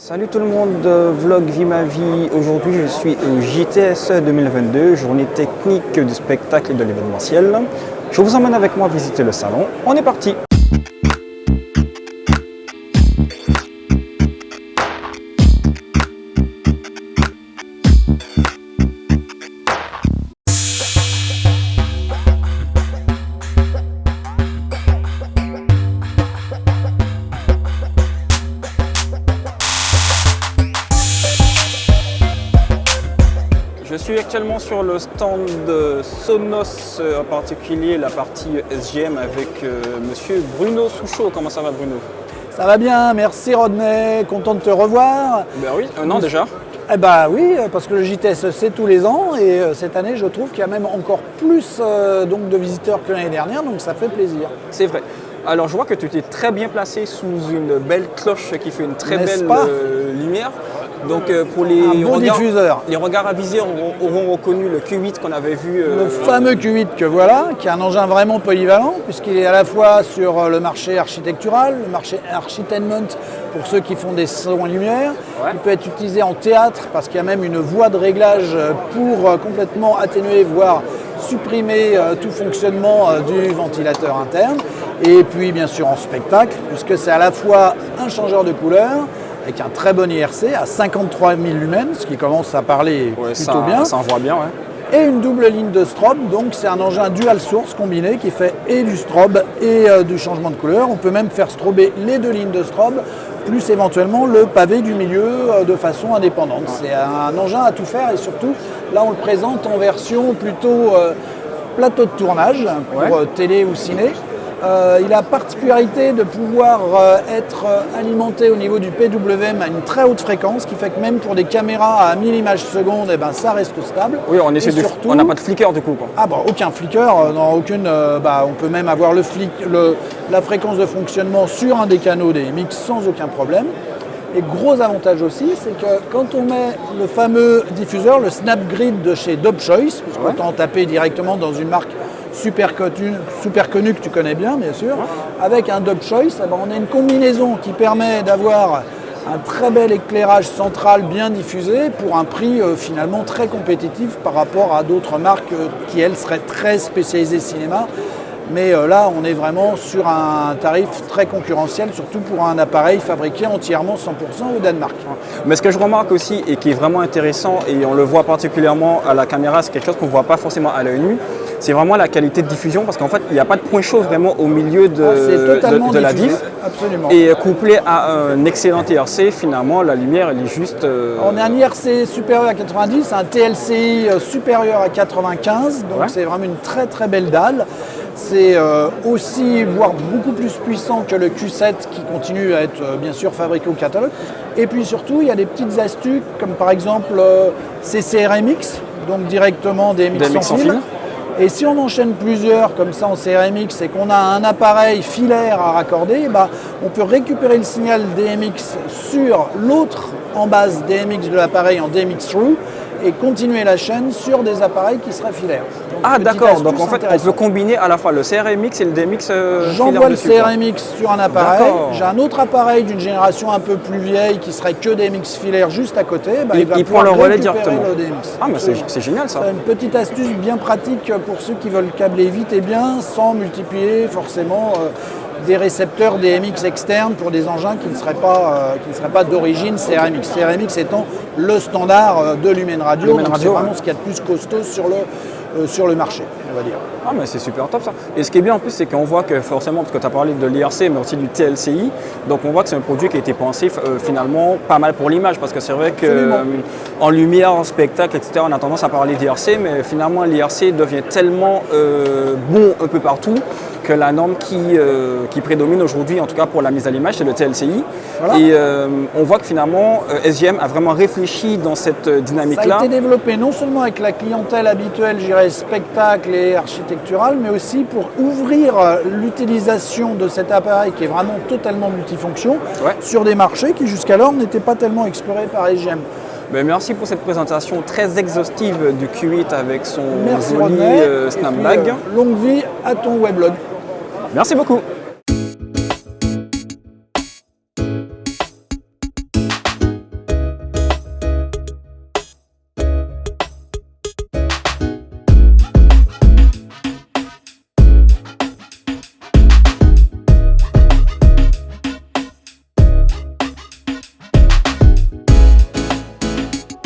Salut tout le monde, vlog Vie ma vie. Aujourd'hui je suis au JTS 2022, journée technique du spectacle et de l'événementiel. Je vous emmène avec moi visiter le salon. On est parti! Je suis actuellement sur le stand de Sonos, en particulier la partie SGM avec monsieur Bruno Souchot. Comment ça va Bruno? Ça va bien, merci Rodney, content de te revoir. Ben oui, un an déjà. Eh ben oui, parce que le JTS c'est tous les ans et cette année je trouve qu'il y a même encore plus donc de visiteurs que l'année dernière, donc ça fait plaisir. C'est vrai. Alors je vois que tu t'es très bien placé sous une belle cloche qui fait une très N'est-ce belle pas lumière. Donc pour les diffuseur. Les regards avisés auront reconnu le Q8 qu'on avait vu. Le fameux Q8 que voilà, qui est un engin vraiment polyvalent, puisqu'il est à la fois sur le marché architectural, le marché architainment pour ceux qui font des sons lumière. Ouais. Il peut être utilisé en théâtre parce qu'il y a même une voie de réglage pour complètement atténuer, voire supprimer tout fonctionnement du ventilateur interne. Et puis bien sûr en spectacle, puisque c'est à la fois un changeur de couleur, avec un très bon IRC à 53 000 lumens, ce qui commence à parler plutôt bien. Ça envoie bien, ouais. Et une double ligne de strobe, donc c'est un engin dual source combiné qui fait et du strobe et du changement de couleur. On peut même faire strober les deux lignes de strobe, plus éventuellement le pavé du milieu de façon indépendante. C'est un engin à tout faire et surtout, là on le présente en version plutôt plateau de tournage pour télé ou ciné. Il a la particularité de pouvoir être alimenté au niveau du PWM à une très haute fréquence, qui fait que même pour des caméras à 1000 images secondes, eh ben, ça reste stable. Oui, on n'a pas de flicker du coup. Quoi. Ah bah, aucun flicker, on peut même avoir la fréquence de fonctionnement sur un des canaux DMX sans aucun problème. Et gros avantage aussi, c'est que quand on met le fameux diffuseur, le Snapgrid de chez Dobchoice, puisqu'on taper directement dans une marque super connue que tu connais bien sûr, avec un Dobchoice, on a une combinaison qui permet d'avoir un très bel éclairage central bien diffusé pour un prix finalement très compétitif par rapport à d'autres marques qui elles seraient très spécialisées cinéma. Mais là, on est vraiment sur un tarif très concurrentiel, surtout pour un appareil fabriqué entièrement 100% au Danemark. Mais ce que je remarque aussi et qui est vraiment intéressant, et on le voit particulièrement à la caméra, c'est quelque chose qu'on ne voit pas forcément à l'œil nu, c'est vraiment la qualité de diffusion, parce qu'en fait, il n'y a pas de point chaud vraiment au milieu de la diff. Absolument. Et couplé à un excellent IRC, finalement, la lumière, elle est juste... On a un IRC supérieur à 90, un TLCI supérieur à 95, donc c'est vraiment une très très belle dalle. C'est aussi, voire beaucoup plus puissant que le Q7 qui continue à être bien sûr fabriqué au catalogue. Et puis surtout, il y a des petites astuces comme par exemple CCRMX, donc directement DMX sans fil. Et si on enchaîne plusieurs comme ça en CRMX et qu'on a un appareil filaire à raccorder, on peut récupérer le signal DMX sur l'autre en base DMX de l'appareil en DMX through et continuer la chaîne sur des appareils qui seraient filaires. Donc, d'accord, donc en fait on peut combiner à la fois le CRMX et le DMX J'envoie le CRMX sur un appareil, j'ai un autre appareil d'une génération un peu plus vieille qui serait que DMX filaire juste à côté, il prend le relais directement. Le DMX. Ah mais c'est génial ça. C'est une petite astuce bien pratique pour ceux qui veulent câbler vite et bien sans multiplier forcément des récepteurs DMX externes pour des engins qui ne seraient pas d'origine CRMX. CRMX étant le standard de Lumen Radio, c'est vraiment ce qu'il y a de plus costaud sur le marché, on va dire. Ah mais c'est super top ça. Et ce qui est bien en plus, c'est qu'on voit que forcément, parce que tu as parlé de l'IRC, mais aussi du TLCI, donc on voit que c'est un produit qui a été pensé finalement pas mal pour l'image, parce que c'est vrai qu'en lumière, en spectacle, etc., on a tendance à parler d'IRC, mais finalement l'IRC devient tellement bon un peu partout que la norme qui prédomine aujourd'hui, en tout cas pour la mise à l'image, c'est le TLCI. Voilà. Et on voit que finalement, SGM a vraiment réfléchi dans cette dynamique-là. Ça a été développé non seulement avec la clientèle habituelle, je dirais, spectacle et architecturale, mais aussi pour ouvrir l'utilisation de cet appareil qui est vraiment totalement multifonction sur des marchés qui jusqu'alors n'étaient pas tellement explorés par SGM. Ben merci pour cette présentation très exhaustive du Q8 avec son joli snapback. Longue vie à ton weblog. Merci beaucoup.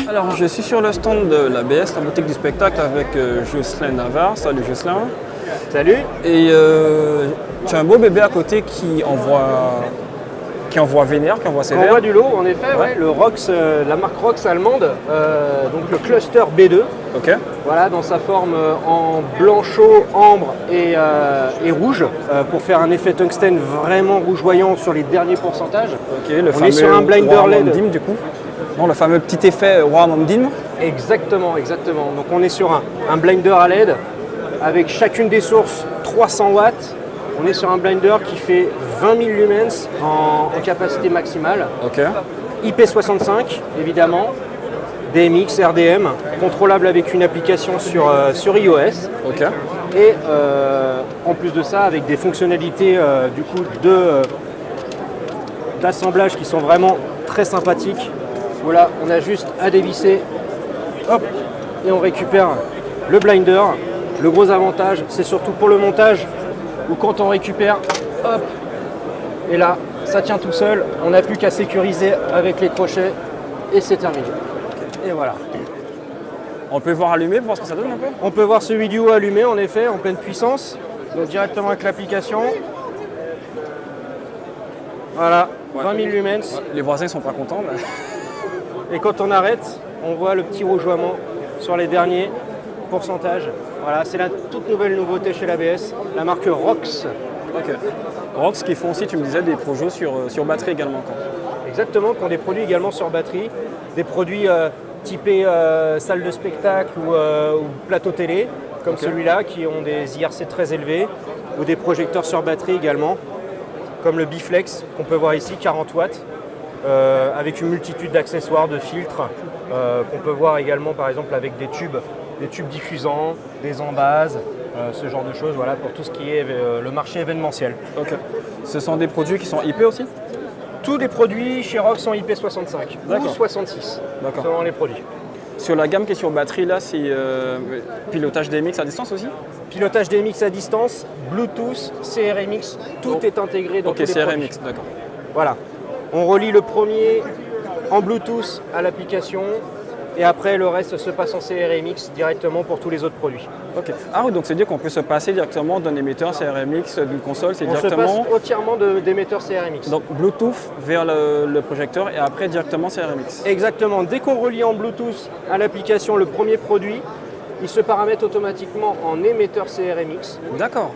Alors, je suis sur le stand de l'ABS, la boutique du spectacle, avec Jocelyn Navarre. Salut Jocelyn. Salut. Et tu as un beau bébé à côté qui envoie vénère, qui envoie sévère. On voit du lot, en effet, ouais. Le Rox, la marque Rox allemande, donc le cluster B2. Ok. Voilà, dans sa forme en blanc chaud, ambre et rouge, pour faire un effet tungstène vraiment rougeoyant sur les derniers pourcentages. Ok, le On fameux est sur un blinder Warm LED. Dim, du coup. Non, le fameux petit effet Warm Dim. Exactement, exactement. Donc on est sur un blinder à LED avec chacune des sources 300 watts. On est sur un blinder qui fait 20 000 lumens en capacité maximale. Ok. IP65 évidemment, DMX, RDM, contrôlable avec une application sur iOS. Ok. Et en plus de ça, avec des fonctionnalités du coup d'assemblage qui sont vraiment très sympathiques. Voilà, on a juste à dévisser, hop, et on récupère le blinder. Le gros avantage, c'est surtout pour le montage, où quand on récupère, hop, et là, ça tient tout seul. On n'a plus qu'à sécuriser avec les crochets et c'est terminé. Et voilà. On peut voir allumer pour voir ce que ça donne un peu. On peut voir ce vidéo allumé en effet, en pleine puissance, donc directement avec l'application. Voilà, 20 000 lumens. Les voisins sont pas contents. Mais... Et quand on arrête, on voit le petit rougeoiement sur les derniers pourcentages. Voilà, c'est la toute nouvelle nouveauté chez l'ABS, la marque Rox. Ok. Rox qui font aussi, tu me disais, des projets sur batterie également. Quoi. Exactement, qui ont des produits également sur batterie, des produits typés salle de spectacle ou plateau télé, comme celui-là, qui ont des IRC très élevés, ou des projecteurs sur batterie également, comme le Biflex, qu'on peut voir ici, 40 watts, avec une multitude d'accessoires, de filtres, qu'on peut voir également par exemple avec des tubes diffusants, des embases, ce genre de choses, voilà, pour tout ce qui est le marché événementiel. Ok. Ce sont des produits qui sont IP aussi? Tous les produits chez Rox sont IP65 ou 66, selon les produits. Sur la gamme qui est sur batterie, là, c'est pilotage DMX à distance aussi? Pilotage DMX à distance, Bluetooth, CRMX, tout est intégré dans tous les CRMX, produits. d'accord. Voilà. On relie le premier en Bluetooth à l'application et après le reste se passe en CRMX directement pour tous les autres produits. Ok. Ah oui, donc c'est dire qu'on peut se passer directement d'un émetteur CRMX, d'une console, c'est directement... On se passe entièrement d'émetteurs CRMX. Donc Bluetooth vers le projecteur et après directement CRMX. Exactement. Dès qu'on relie en Bluetooth à l'application le premier produit, il se paramètre automatiquement en émetteur CRMX. D'accord.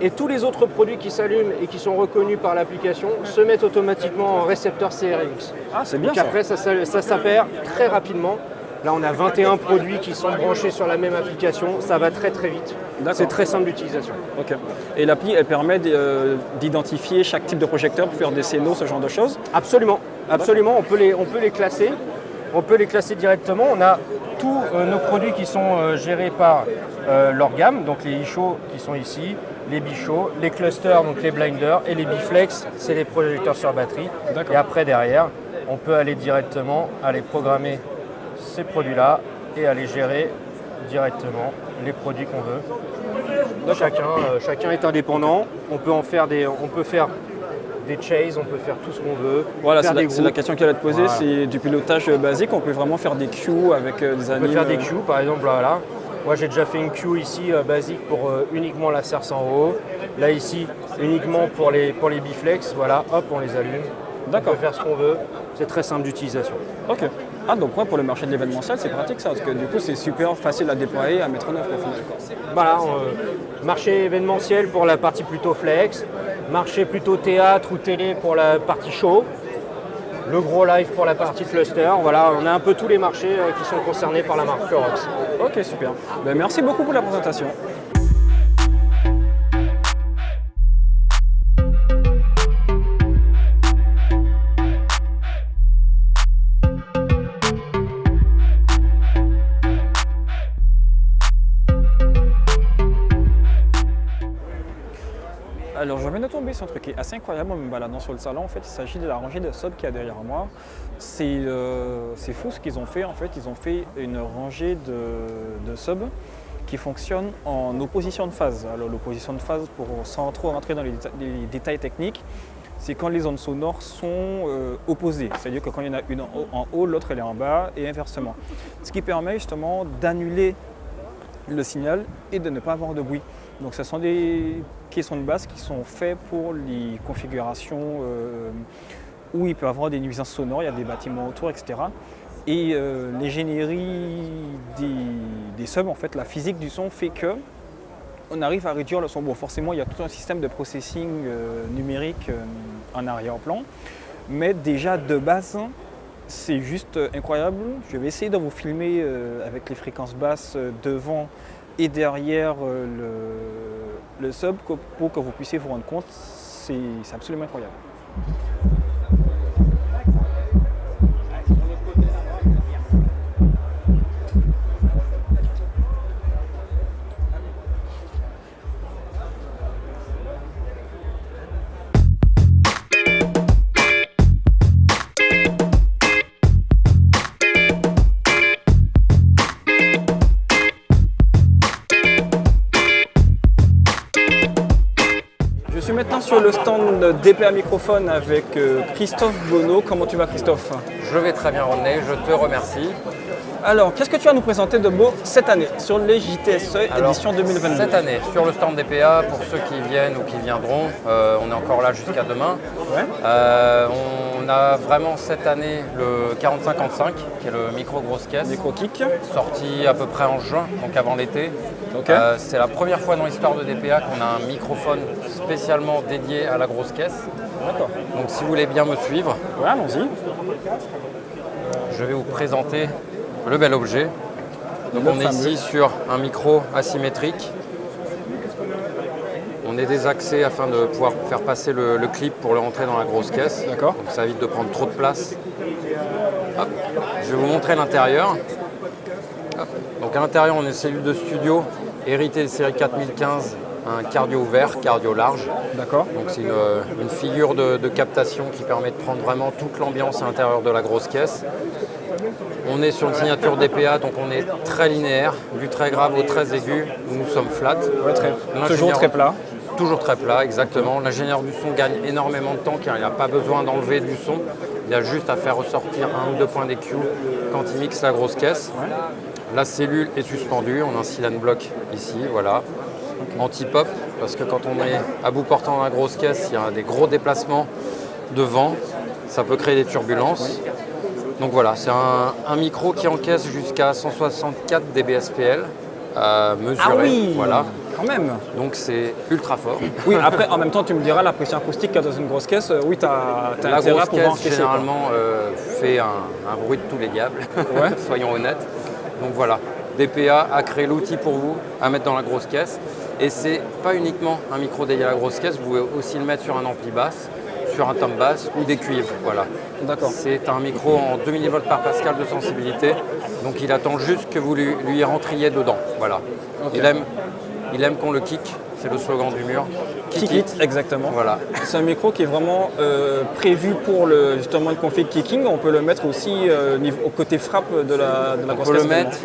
Et tous les autres produits qui s'allument et qui sont reconnus par l'application se mettent automatiquement en récepteur CRMX. Ah, c'est bien. Donc après, ça s'appaire très rapidement. Là, on a 21 produits qui sont branchés sur la même application. Ça va très très vite. C'est très simple d'utilisation. Ok. Et l'appli, elle permet d'identifier chaque type de projecteur pour faire des scénos, ce genre de choses? Absolument. Absolument. On peut les classer. On peut les classer directement. On a tous nos produits qui sont gérés par leur gamme. Donc les iShow qui sont ici, les Bichot, les clusters, donc les blinders, et les Biflex, c'est les projecteurs sur batterie. Et après, derrière, on peut aller directement aller programmer ces produits-là et aller gérer directement les produits qu'on veut. Chacun est indépendant. On peut faire des chases, on peut faire tout ce qu'on veut. Voilà, c'est la question qu'elle a te poser. Voilà. C'est du pilotage basique. On peut vraiment faire des queues avec des animes. On peut faire des queues, par exemple, voilà. Moi, j'ai déjà fait une queue ici basique pour uniquement la serre en haut. Là, ici, uniquement pour les Biflex. Voilà, hop, on les allume. D'accord. On peut faire ce qu'on veut. C'est très simple d'utilisation. Ok. Ah, donc ouais, pour le marché de l'événementiel, c'est pratique ça, parce que du coup, c'est super facile à déployer, à mettre en œuvre au final. Voilà, marché événementiel pour la partie plutôt flex, marché plutôt théâtre ou télé pour la partie show, le gros live pour la partie cluster. Voilà, on a un peu tous les marchés qui sont concernés par la marque Rox. Ok, super. Ben, merci beaucoup pour la présentation. Alors je viens de tomber sur un truc qui est assez incroyable en me baladant sur le salon. En fait, il s'agit de la rangée de subs qu'il y a derrière moi. C'est fou ce qu'ils ont fait. En fait, ils ont fait une rangée de subs qui fonctionne en opposition de phase. Alors l'opposition de phase, sans trop rentrer dans les détails techniques, c'est quand les ondes sonores sont opposées. C'est-à-dire que quand il y en a une en haut, l'autre elle est en bas et inversement. Ce qui permet justement d'annuler le signal et de ne pas avoir de bruit. Donc ce sont des caissons de basse qui sont faits pour les configurations où il peut y avoir des nuisances sonores, il y a des bâtiments autour, etc. Et l'ingénierie des subs, en fait, la physique du son fait que on arrive à réduire le son. Bon, forcément, il y a tout un système de processing numérique en arrière-plan, mais déjà de base, c'est juste incroyable. Je vais essayer de vous filmer avec les fréquences basses devant et derrière le sub pour que vous puissiez vous rendre compte. C'est absolument incroyable. Je suis maintenant sur le stand DPA Microphone avec Christophe Bonneau. Comment tu vas, Christophe? Je vais très bien, Rodney, je te remercie. Alors, qu'est-ce que tu as à nous présenter de beau cette année sur les JTSE édition 2022? Cette année, sur le stand DPA, pour ceux qui viennent ou qui viendront, on est encore là jusqu'à demain. Ouais. On a vraiment cette année le 4055, qui est le micro grosse caisse. Micro kick. Sorti à peu près en juin, donc avant l'été. Ok. C'est la première fois dans l'histoire de DPA qu'on a un microphone spécialement dédié à la grosse caisse. D'accord. Donc si vous voulez bien me suivre, Ouais, allons-y. je vais vous présenter le bel objet. Donc Le on est fameux. ici sur un micro asymétrique. On est désaxé afin de pouvoir faire passer le clip pour le rentrer dans la grosse caisse. D'accord. Donc ça évite de prendre trop de place. Hop. Je vais vous montrer l'intérieur. Hop. Donc à l'intérieur, on est une cellule de studio héritée de série 4015, un cardio ouvert, cardio large. D'accord. Donc c'est une figure de captation qui permet de prendre vraiment toute l'ambiance à l'intérieur de la grosse caisse. On est sur une signature DPA, donc on est très linéaire, du très grave au très aigu, nous sommes flat. Ouais, toujours très plat. Toujours très plat, exactement. L'ingénieur du son gagne énormément de temps car il n'a pas besoin d'enlever du son. Il a juste à faire ressortir un ou deux points d'EQ quand il mixe la grosse caisse. Ouais. La cellule est suspendue, on a un silane block ici, voilà. Anti-pop, parce que quand on est à bout portant dans la grosse caisse, il y a des gros déplacements de vent, ça peut créer des turbulences. Donc voilà, c'est un micro qui encaisse jusqu'à 164 dBSPL mesuré. Ah oui, voilà. quand même. Donc c'est ultra fort. Oui, après, en même temps, tu me diras, la pression acoustique qu'il y a dans une grosse caisse, oui, tu as La intérêt à grosse pouvoir caisse encaisser. généralement fait un bruit de tous les diables, Ouais. soyons honnêtes. Donc voilà, DPA a créé l'outil pour vous à mettre dans la grosse caisse. Et c'est pas uniquement un micro dédié à la grosse caisse, vous pouvez aussi le mettre sur un ampli basse, sur un tom basse ou des cuivres. Voilà. D'accord. C'est un micro en 2 mV par pascal de sensibilité, donc il attend juste que vous lui rentriez dedans. Voilà. Ok. Il aime qu'on le kick, c'est le slogan du mur. Kick it, exactement. Voilà. C'est un micro qui est vraiment prévu pour justement le config kicking. On peut le mettre aussi au côté frappe de la On grosse peut le caisse. mettre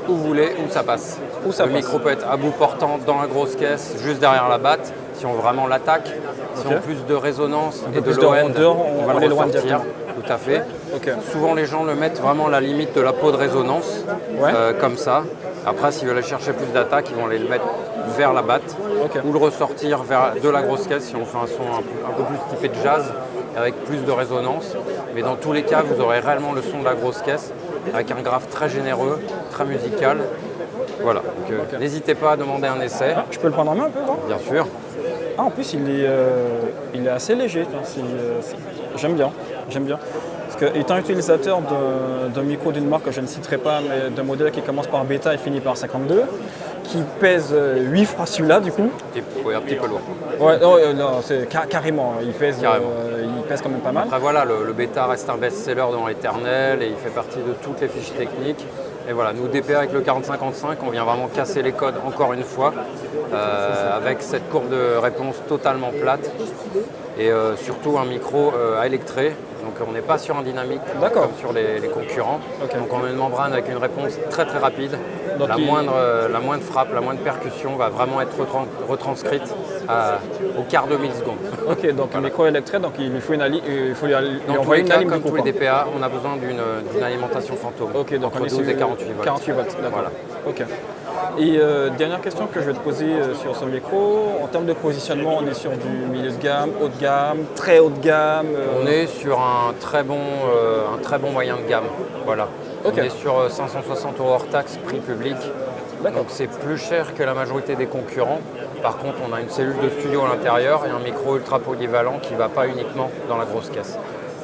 où vous voulez, où ça passe. Où ça le passe. micro peut être à bout portant dans la grosse caisse, juste derrière la batte, si on vraiment l'attaque. Si Ok. on a plus de résonance peu et de plus de low end, rondeur, on va on le l'éloigne ressortir. directement. Tout à fait. Ok. Souvent les gens le mettent vraiment à la limite de la peau de résonance, Ouais. comme ça. Après, s'ils veulent aller chercher plus d'attaque, ils vont aller le mettre vers la batte Ok. ou le ressortir vers de la grosse caisse si on fait un son un peu plus typé de jazz avec plus de résonance. Mais dans tous les cas, vous aurez réellement le son de la grosse caisse avec un graphe très généreux, très musical. Voilà, donc n'hésitez pas à demander un essai, Ah, je peux le prendre en main un peu, non? bien sûr. Ah, en plus, il est assez léger. J'aime bien. Parce que, étant utilisateur d'un micro d'une marque que je ne citerai pas, mais d'un modèle qui commence par bêta et finit par 52, qui pèse 8 fois celui-là, du coup. Oui, un petit peu lourd. Ouais, non, c'est carrément. Il pèse quand même pas mal. Après voilà, le bêta reste un best-seller dans l'éternel et il fait partie de toutes les fiches techniques. Et voilà, nous DPA avec le 4055, on vient vraiment casser les codes encore une fois, avec cette courbe de réponse totalement plate et surtout un micro à électrer, Donc on n'est pas sur un dynamique D'accord. comme sur les concurrents. Ok. Donc on a une membrane avec une réponse très très rapide. Donc la moindre frappe, la moindre percussion va vraiment être retranscrite au quart de milliseconde. Ok, donc un microélectrode, donc il lui faut Dans tous envoyer les une cas, aligne comme du coup, tous les quoi. DPA, on a besoin d'une alimentation fantôme. Ok, donc entre on est 12 et sur 48 volts. 48 volts, d'accord. Voilà. Ok. Et dernière question que je vais te poser sur ce micro, en termes de positionnement, on est sur du milieu de gamme, haut de gamme, très haut de gamme. On est sur un très bon moyen de gamme. Voilà. Ok. On est sur 560 € hors taxe, prix public. Donc c'est plus cher que la majorité des concurrents. Par contre, on a une cellule de studio à l'intérieur et un micro ultra polyvalent qui ne va pas uniquement dans la grosse caisse.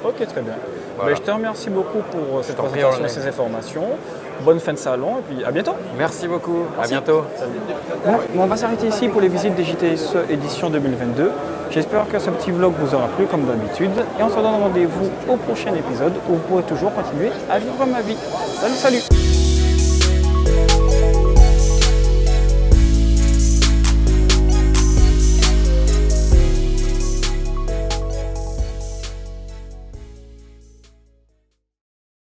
Ok, très bien. Voilà. Je te remercie beaucoup pour cette t'en prie, présentation et René. ces informations. Bonne fin de salon et puis à bientôt. Merci beaucoup. À bientôt. Bon, on va s'arrêter ici pour les visites des JTSE édition 2022. J'espère que ce petit vlog vous aura plu comme d'habitude et on se donne rendez-vous au prochain épisode où vous pourrez toujours continuer à vivre ma vie. Salut, salut!